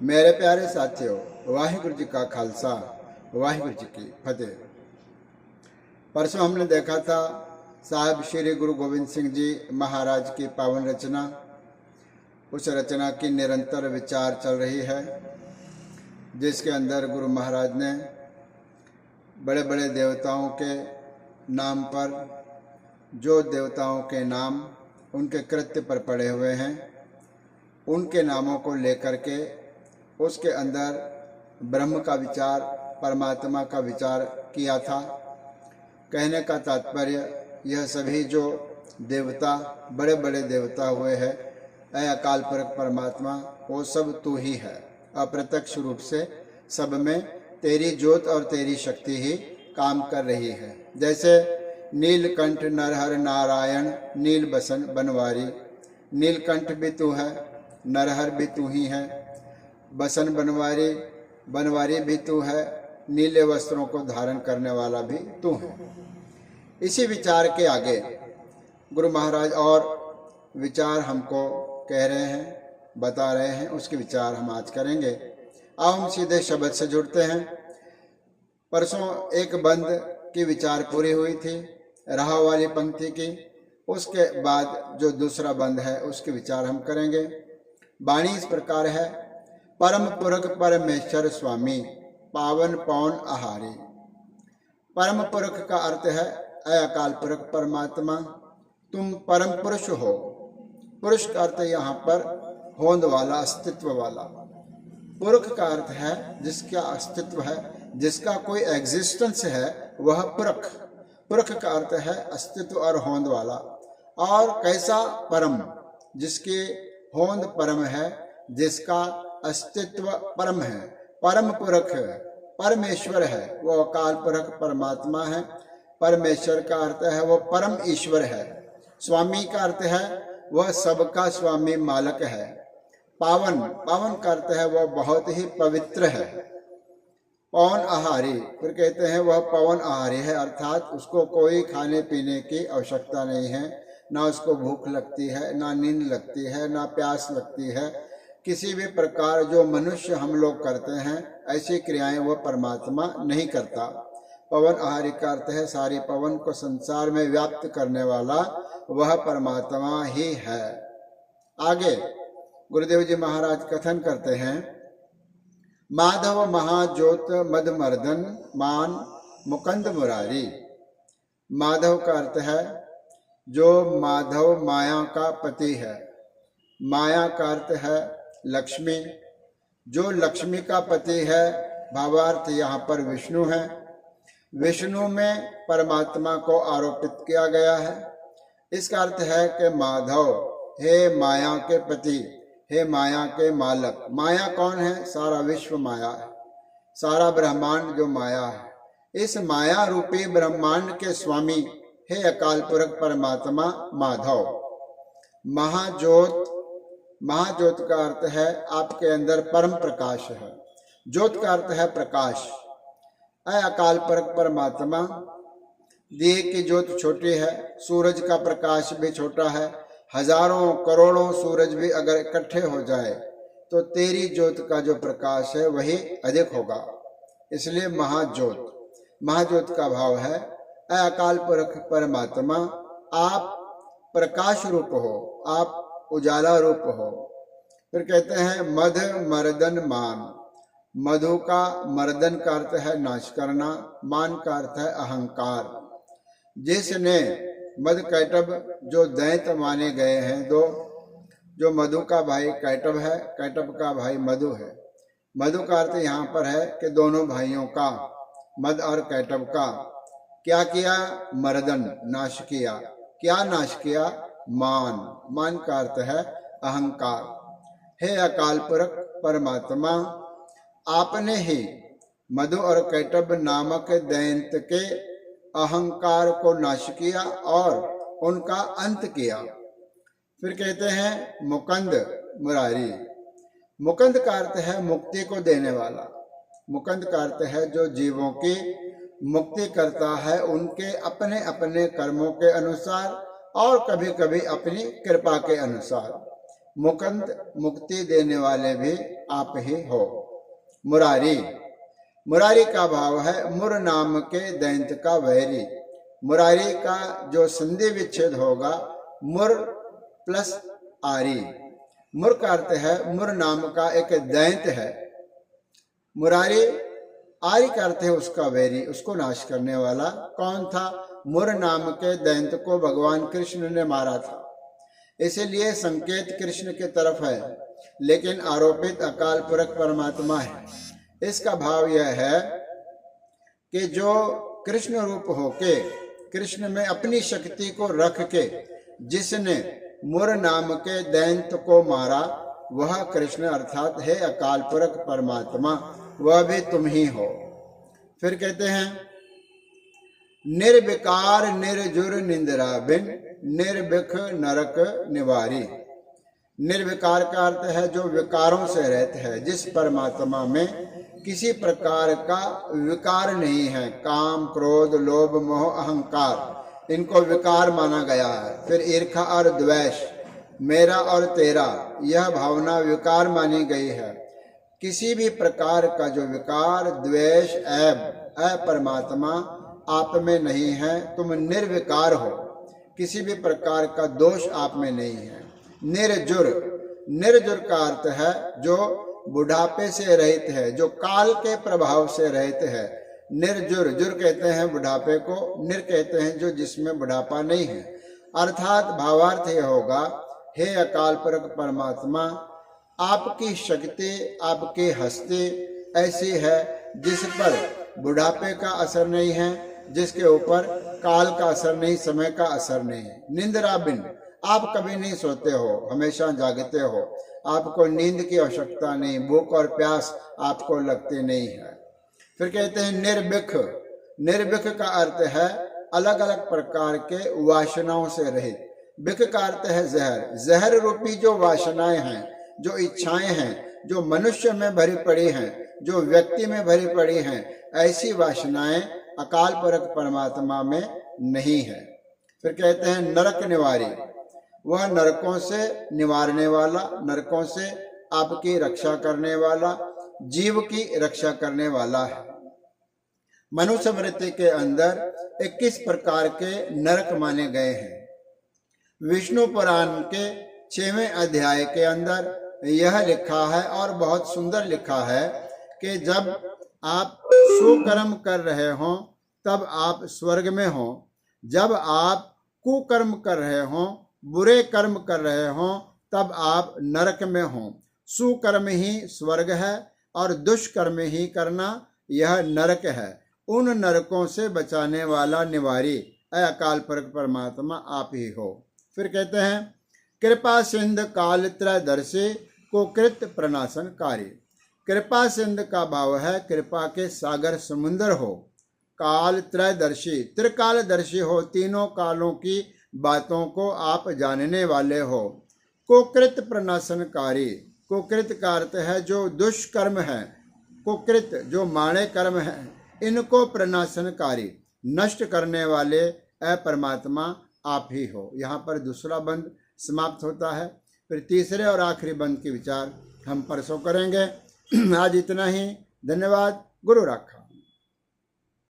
मेरे प्यारे साथियों, वाहिगुरु जी का खालसा, वाहिगुरु जी की फतेह। परसों हमने देखा था साहब श्री गुरु गोविंद सिंह जी महाराज की पावन रचना। उस रचना की निरंतर विचार चल रही है, जिसके अंदर गुरु महाराज ने बड़े बड़े देवताओं के नाम पर, जो देवताओं के नाम उनके कृत्य पर पड़े हुए हैं, उनके नामों को लेकर के उसके अंदर ब्रह्म का विचार, परमात्मा का विचार किया था। कहने का तात्पर्य यह सभी जो देवता, बड़े बड़े देवता हुए हैं, ऐ अकाल पुरख परमात्मा, वो सब तू ही है। अप्रत्यक्ष रूप से सब में तेरी ज्योत और तेरी शक्ति ही काम कर रही है। जैसे नीलकंठ नरहर नारायण नील बसन बनवारी, नीलकंठ भी तू है, नरहर भी तू ही है, बसन बनवारी, बनवारी भी तू है, नीले वस्त्रों को धारण करने वाला भी तू है। इसी विचार के आगे गुरु महाराज और विचार हमको कह रहे हैं, बता रहे हैं, उसके विचार हम आज करेंगे। आओ हम सीधे शब्द से जुड़ते हैं। परसों एक बंद की विचार पूरी हुई थी, रहा वाली पंक्ति की। उसके बाद जो दूसरा बंद है उसके विचार हम करेंगे। वाणी इस प्रकार है, परम पुरख परमेश्वर स्वामी पावन पौन आहारी। परम पुरख का अर्थ है ऐ अकाल पुरख परमात्मा, तुम परम पुरुष हो। पुरुष का अर्थ यहाँ पर होंद वाला, अस्तित्व वाला। पुरख का अर्थ है जिसका अस्तित्व है, जिसका कोई एग्जिस्टेंस है, वह पुरख। पुरख का अर्थ है अस्तित्व और होंद वाला। और कैसा? परम, जिसकी होंद परम है, जिसका अस्तित्व परम है। परम पुरख परमेश्वर है, वो अकाल पुरख परमात्मा है। परमेश्वर का अर्थ है वो परम ईश्वर है। स्वामी का अर्थ है वह सबका स्वामी मालक है। पावन, पावन का अर्थ है वह बहुत ही पवित्र है। पवन आहारी, फिर कहते हैं वह पवन आहारी है, अर्थात उसको कोई खाने पीने की आवश्यकता नहीं है, ना उसको भूख लगती है, ना नींद लगती है, ना प्यास लगती है। किसी भी प्रकार जो मनुष्य हम लोग करते हैं ऐसी क्रियाएं वह परमात्मा नहीं करता। पवन आहारी का अर्थ है सारी पवन को संसार में व्याप्त करने वाला वह परमात्मा ही है। आगे गुरुदेव जी महाराज कथन करते हैं, माधव महाज्योत मद मर्दन मान मुकंद मुरारी। माधव का अर्थ है जो माधव माया का पति है। माया का अर्थ है लक्ष्मी, जो लक्ष्मी का पति है, भावार्थ यहाँ पर विष्णु है। विष्णु में परमात्मा को आरोपित किया गया है। इसका अर्थ है कि माधव, हे माया के पति, हे माया के मालक। माया कौन है? सारा विश्व माया है, सारा ब्रह्मांड जो माया है। इस माया रूपी ब्रह्मांड के स्वामी हे अकाल पुरख परमात्मा माधव। महाज्योत, महाज्योत का अर्थ है आपके अंदर परम प्रकाश है। ज्योत का अर्थ है प्रकाश। ऐ अकाल पुरख परमात्मा, दिए की ज्योत छोटी है, सूरज का प्रकाश भी छोटा है। हजारों करोड़ों सूरज भी अगर इकट्ठे हो जाए तो तेरी ज्योत का जो प्रकाश है वही अधिक होगा। इसलिए महाज्योत, महाज्योत का भाव है ऐ अकाल पुरख परमात्मा, आप प्रकाश रूप हो, आप उजाला रूप हो। फिर कहते हैं मध मर्दन मान। मधु का, मर्दन का अर्थ है नाश करना, मान का अर्थ है अहंकार। जिसने मध कैटभ जो दैत्य माने गए हैं, दो, जो मधु का भाई कैटभ है, कैटभ का भाई मधु है। मधु का अर्थ यहाँ पर है कि दोनों भाइयों का, मद और कैटभ का, क्या किया? मर्दन, नाश किया। क्या नाश किया? मान, मान का अर्थ है अहंकार। हे अकाल पुरख परमात्मा, आपने ही मधु और कैटभ नामक दैत्य के अहंकार को नाश किया और उनका अंत किया। फिर कहते हैं मुकंद मुरारी। मुकंद का अर्थ है मुक्ति को देने वाला। मुकंद का अर्थ है जो जीवों की मुक्ति करता है, उनके अपने अपने कर्मों के अनुसार और कभी कभी अपनी कृपा के अनुसार। मुकंद मुक्ति देने वाले भी आप ही हो। मुरारी, मुरारी का भाव है मुर नाम के दैंत का वैरी। मुरारी का जो संधि विच्छेद होगा मुर प्लस आरी। मुर का अर्थ है मुर नाम का एक दैंत है, मुरारी आरी का अर्थ है उसका वैरी, उसको नाश करने वाला। कौन था? मुर नाम के दैंत को भगवान कृष्ण ने मारा था, इसीलिए संकेत कृष्ण की तरफ है, लेकिन आरोपित अकाल पुरख परमात्मा है। इसका भाव यह है कि जो कृष्ण रूप होके कृष्ण में अपनी शक्ति को रख के जिसने मुर नाम के दैंत को मारा वह कृष्ण अर्थात है अकाल पुरख परमात्मा, वह भी तुम ही हो। फिर कहते हैं निर्विकार निर्जुर निंद्रा बिन निर्विख नरक निवारी। निर्विकार का अर्थ है जो विकारों से रहित है, जिस परमात्मा में किसी प्रकार का विकार नहीं है। काम, क्रोध, लोभ, मोह, अहंकार, इनको विकार माना गया है। फिर ईर्ष्या और द्वेष, मेरा और तेरा, यह भावना विकार मानी गई है। किसी भी प्रकार का जो विकार, द्वेष, ऐब परमात्मा आप में नहीं है, तुम निर्विकार हो। किसी भी प्रकार का दोष आप में नहीं है। निर्जुर, निर्जुर का अर्थ है जो बुढ़ापे से रहित है, जो काल के प्रभाव से रहित है। निर्जुर, जुर कहते हैं बुढ़ापे को, निर कहते हैं जो जिसमें बुढ़ापा नहीं है। अर्थात भावार्थ यह होगा, हे अकाल पुरख परमात्मा, आपकी शक्ति, आपकी हस्ती ऐसी है जिस पर बुढ़ापे का असर नहीं है, जिसके ऊपर काल का असर नहीं, समय का असर नहीं है। निंद्रा बिन, आप कभी नहीं सोते हो, हमेशा जागते हो, आपको नींद की आवश्यकता नहीं, भूख और प्यास आपको लगती नहीं है। फिर कहते हैं निर्विख, निर्विख का अर्थ है अलग अलग प्रकार के वासनाओं से रहित। विख का अर्थ है जहर, जहर रूपी जो वासनाएं हैं, जो इच्छाएं हैं, जो मनुष्य में भरी पड़ी हैं, जो व्यक्ति में भरी पड़ी हैं, ऐसी वासनाएं अकाल पुरख परमात्मा में नहीं है। फिर कहते हैं नरक निवारी, वह नरकों से निवारने वाला, नरकों से आपकी रक्षा करने वाला, जीव की रक्षा करने वाला है। मनुस्मृति के अंदर 21 प्रकार के नरक माने गए हैं। विष्णु पुराण के 6वें अध्याय के अंदर यह लिखा है और बहुत सुंदर लिखा है कि जब आप सुकर्म कर रहे हों तब आप स्वर्ग में हो, जब आप कुकर्म कर रहे हों, बुरे कर्म कर रहे हों, तब आप नरक में हों। सुकर्म ही स्वर्ग है और दुष्कर्म ही करना यह नरक है। उन नरकों से बचाने वाला निवारी अकाल पुरख परमात्मा आप ही हो। फिर कहते हैं कृपा सिंध काल त्रयदर्शी को कृत प्रणाशनकारी। कृपा सिंध का भाव है कृपा के सागर समुंदर हो। काल त्रयदर्शी, त्रिकालदर्शी हो, तीनों कालों की बातों को आप जानने वाले हो। कुकृत प्रणाशनकारी, कुकृत का अर्थ है जो दुष्कर्म है, कुकृत जो माड़े कर्म है, इनको प्रणाशनकारी, नष्ट करने वाले परमात्मा आप ही हो। यहाँ पर दूसरा बंद समाप्त होता है। फिर तीसरे और आखिरी बंद के विचार हम परसों करेंगे। आज इतना ही। धन्यवाद। गुरु राखा।